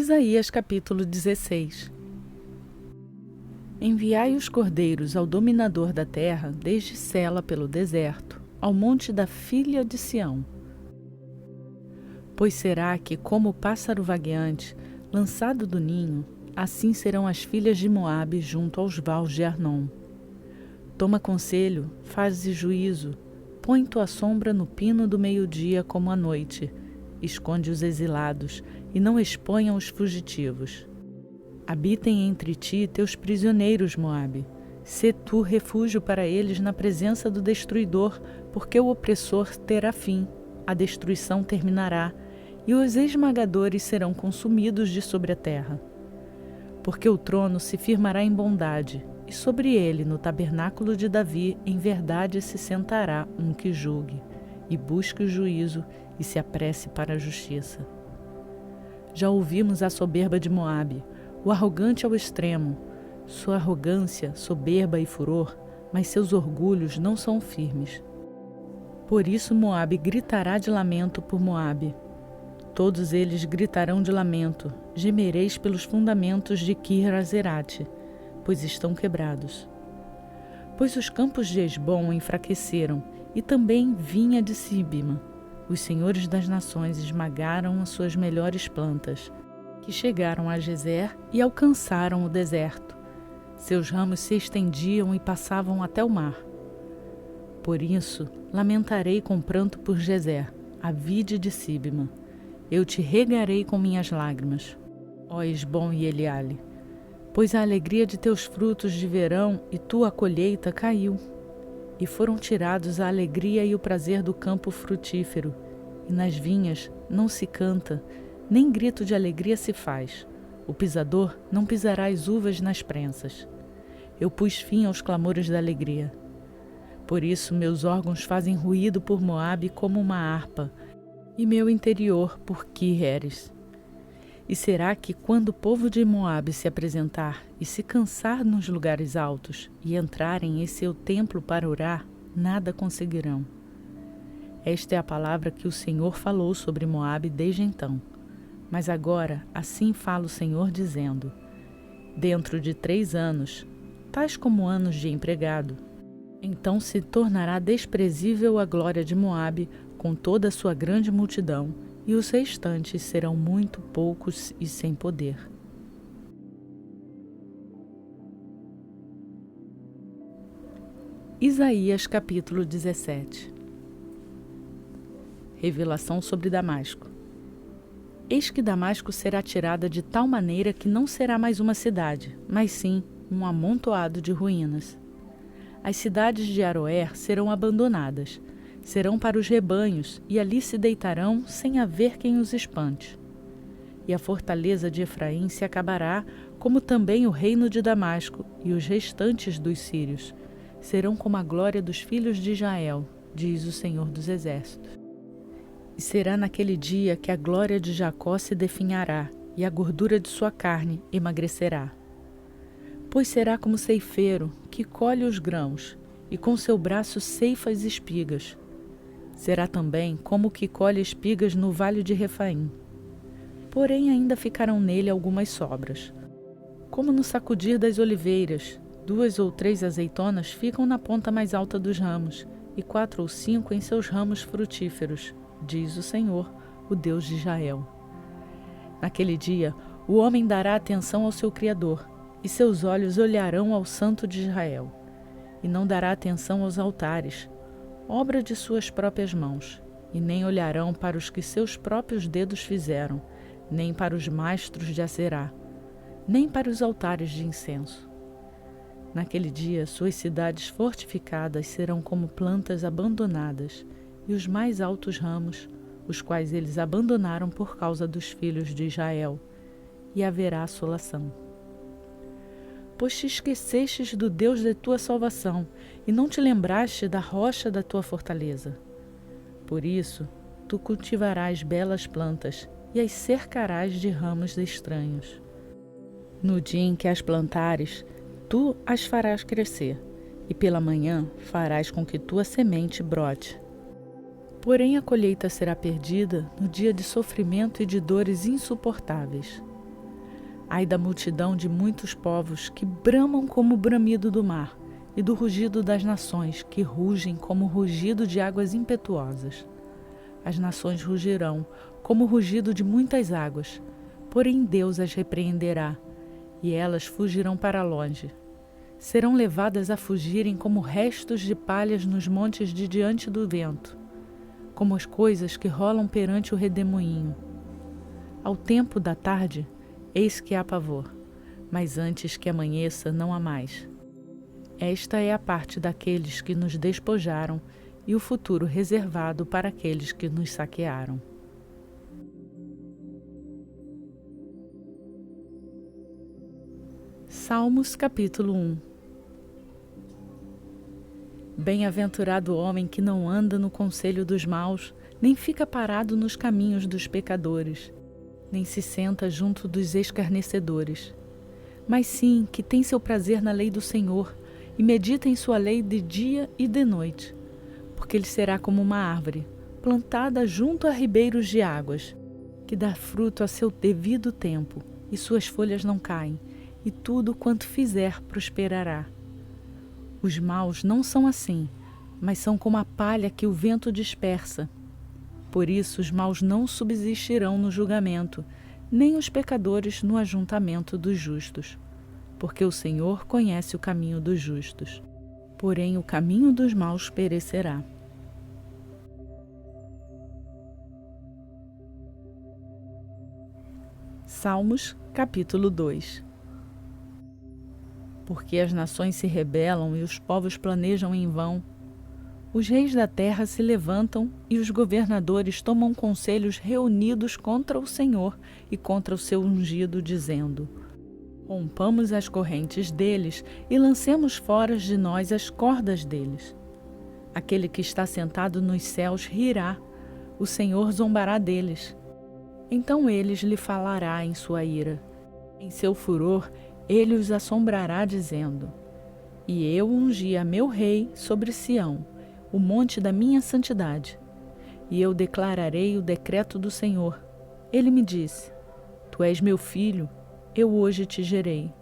Isaías capítulo 16. Enviai os cordeiros ao dominador da terra, desde Sela pelo deserto, ao monte da filha de Sião. Pois será que, como o pássaro vagueante, lançado do ninho, assim serão as filhas de Moabe junto aos vales de Arnon. Toma conselho, faze juízo, põe tua sombra no pino do meio-dia como à noite, esconde os exilados e não exponha os fugitivos. Habitem entre ti teus prisioneiros, Moabe. Sê tu refúgio para eles na presença do destruidor, porque o opressor terá fim, a destruição terminará, e os esmagadores serão consumidos de sobre a terra. Porque o trono se firmará em bondade, e sobre ele, no tabernáculo de Davi, em verdade se sentará um que julgue, e busque o juízo, e se apresse para a justiça. Já ouvimos a soberba de Moabe, o arrogante ao extremo, sua arrogância, soberba e furor, mas seus orgulhos não são firmes. Por isso Moabe gritará de lamento por Moabe. Todos eles gritarão de lamento, gemereis pelos fundamentos de Kir-Hazerate, pois estão quebrados. Pois os campos de Hesbom enfraqueceram, e também vinha de Sibima. Os senhores das nações esmagaram as suas melhores plantas, que chegaram a Gezer e alcançaram o deserto. Seus ramos se estendiam e passavam até o mar. Por isso, lamentarei com pranto por Gezer, a vide de Sibima. Eu te regarei com minhas lágrimas, ó Hesbom e Eleale, pois a alegria de teus frutos de verão e tua colheita caiu. E foram tirados a alegria e o prazer do campo frutífero, e nas vinhas não se canta, nem grito de alegria se faz. O pisador não pisará as uvas nas prensas. Eu pus fim aos clamores da alegria. Por isso meus órgãos fazem ruído por Moabe como uma harpa, e meu interior por Kir-Heres. E será que quando o povo de Moabe se apresentar e se cansar nos lugares altos e entrarem em seu templo para orar, nada conseguirão? Esta é a palavra que o Senhor falou sobre Moabe desde então. Mas agora assim fala o Senhor dizendo: dentro de 3 anos, tais como anos de empregado, então se tornará desprezível a glória de Moabe com toda a sua grande multidão, e os restantes serão muito poucos e sem poder. Isaías capítulo 17. Revelação sobre Damasco. Eis que Damasco será tirada de tal maneira que não será mais uma cidade, mas sim um amontoado de ruínas. As cidades de Aroer serão abandonadas, serão para os rebanhos, e ali se deitarão sem haver quem os espante. E a fortaleza de Efraim se acabará, como também o reino de Damasco, e os restantes dos sírios serão como a glória dos filhos de Israel, diz o Senhor dos Exércitos. E será naquele dia que a glória de Jacó se definhará, e a gordura de sua carne emagrecerá. Pois será como ceifeiro que colhe os grãos, e com seu braço ceifa as espigas. Será também como o que colhe espigas no vale de Refaim. Porém ainda ficarão nele algumas sobras. Como no sacudir das oliveiras, 2 ou 3 azeitonas ficam na ponta mais alta dos ramos, e 4 ou 5 em seus ramos frutíferos, diz o Senhor, o Deus de Israel. Naquele dia, o homem dará atenção ao seu Criador, e seus olhos olharão ao Santo de Israel, e não dará atenção aos altares, obra de suas próprias mãos, e nem olharão para os que seus próprios dedos fizeram, nem para os mastros de Aserá, nem para os altares de incenso. Naquele dia, suas cidades fortificadas serão como plantas abandonadas, e os mais altos ramos, os quais eles abandonaram por causa dos filhos de Israel, e haverá assolação. Pois te esquecestes do Deus da tua salvação, e não te lembraste da rocha da tua fortaleza. Por isso, tu cultivarás belas plantas, e as cercarás de ramos estranhos. No dia em que as plantares, tu as farás crescer, e pela manhã farás com que tua semente brote. Porém a colheita será perdida no dia de sofrimento e de dores insuportáveis. Ai da multidão de muitos povos que bramam como o bramido do mar, e do rugido das nações que rugem como o rugido de águas impetuosas. As nações rugirão como o rugido de muitas águas, porém Deus as repreenderá, e elas fugirão para longe. Serão levadas a fugirem como restos de palhas nos montes de diante do vento, como as coisas que rolam perante o redemoinho. Ao tempo da tarde, eis que há pavor, mas antes que amanheça não há mais. Esta é a parte daqueles que nos despojaram e o futuro reservado para aqueles que nos saquearam. Salmos capítulo 1. Bem-aventurado o homem que não anda no conselho dos maus, nem fica parado nos caminhos dos pecadores, nem se senta junto dos escarnecedores, mas sim que tem seu prazer na lei do Senhor e medita em sua lei de dia e de noite, porque ele será como uma árvore plantada junto a ribeiros de águas, que dá fruto a seu devido tempo, e suas folhas não caem, e tudo quanto fizer prosperará. Os maus não são assim, mas são como a palha que o vento dispersa. Por isso os maus não subsistirão no julgamento, nem os pecadores no ajuntamento dos justos. Porque o Senhor conhece o caminho dos justos, porém o caminho dos maus perecerá. Salmos, capítulo 2. Porque as nações se rebelam e os povos planejam em vão. Os reis da terra se levantam e os governadores tomam conselhos reunidos contra o Senhor e contra o seu ungido, dizendo: rompamos as correntes deles e lancemos fora de nós as cordas deles. Aquele que está sentado nos céus rirá, o Senhor zombará deles. Então eles lhe falará em sua ira. Em seu furor, ele os assombrará, dizendo: e eu ungi a meu rei sobre Sião, o monte da minha santidade. E eu declararei o decreto do Senhor. Ele me disse: tu és meu filho, eu hoje te gerei.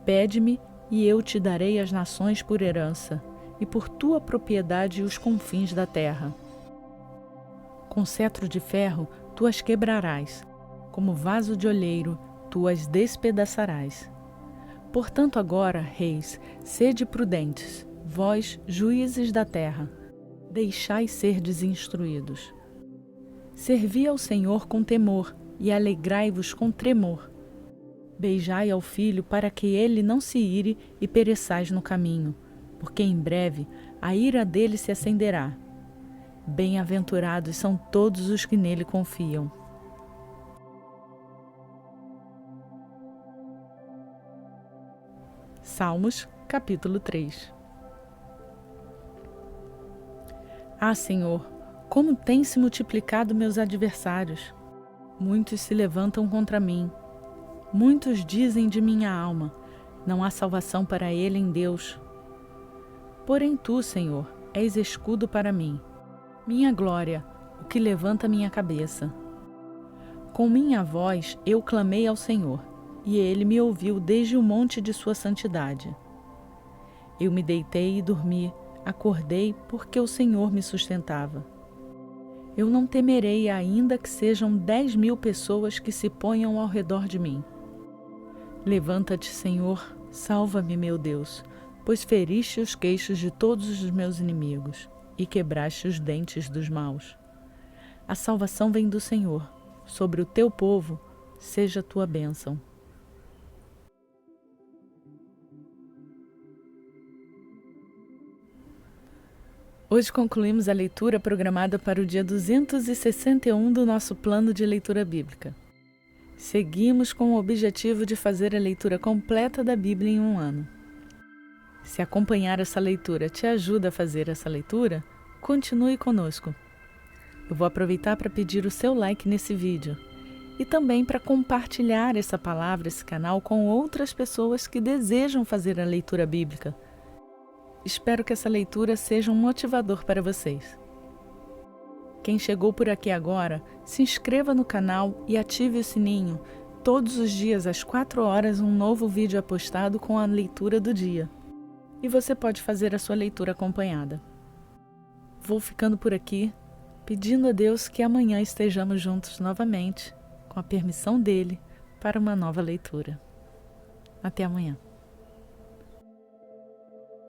Pede-me, e eu te darei as nações por herança, e por tua propriedade os confins da terra. Com cetro de ferro tu as quebrarás, como vaso de olheiro tu as despedaçarás. Portanto agora, reis, sede prudentes, vós, juízes da terra, deixai serdes instruídos. Servi ao Senhor com temor, e alegrai-vos com tremor. Beijai ao filho para que ele não se ire e pereçais no caminho, porque em breve a ira dele se acenderá. Bem-aventurados são todos os que nele confiam. Salmos, capítulo 3. Ah, Senhor, como têm se multiplicado meus adversários! Muitos se levantam contra mim. Muitos dizem de minha alma: não há salvação para ele em Deus. Porém tu, Senhor, és escudo para mim, minha glória, o que levanta minha cabeça. Com minha voz eu clamei ao Senhor, e ele me ouviu desde o monte de sua santidade. Eu me deitei e dormi, acordei porque o Senhor me sustentava. Eu não temerei, ainda que sejam 10.000 pessoas que se ponham ao redor de mim. Levanta-te, Senhor, salva-me, meu Deus, pois feriste os queixos de todos os meus inimigos e quebraste os dentes dos maus. A salvação vem do Senhor, sobre o teu povo seja a tua bênção. Hoje concluímos a leitura programada para o dia 261 do nosso plano de leitura bíblica. Seguimos com o objetivo de fazer a leitura completa da Bíblia em um ano. Se acompanhar essa leitura te ajuda a fazer essa leitura, continue conosco. Eu vou aproveitar para pedir o seu like nesse vídeo e também para compartilhar essa palavra, esse canal, com outras pessoas que desejam fazer a leitura bíblica. Espero que essa leitura seja um motivador para vocês. Quem chegou por aqui agora, se inscreva no canal e ative o sininho. todos os dias às 4 horas um novo vídeo é postado com a leitura do dia. E você pode fazer a sua leitura acompanhada. Vou ficando por aqui, pedindo a Deus que amanhã estejamos juntos novamente, com a permissão dele, para uma nova leitura. Até amanhã.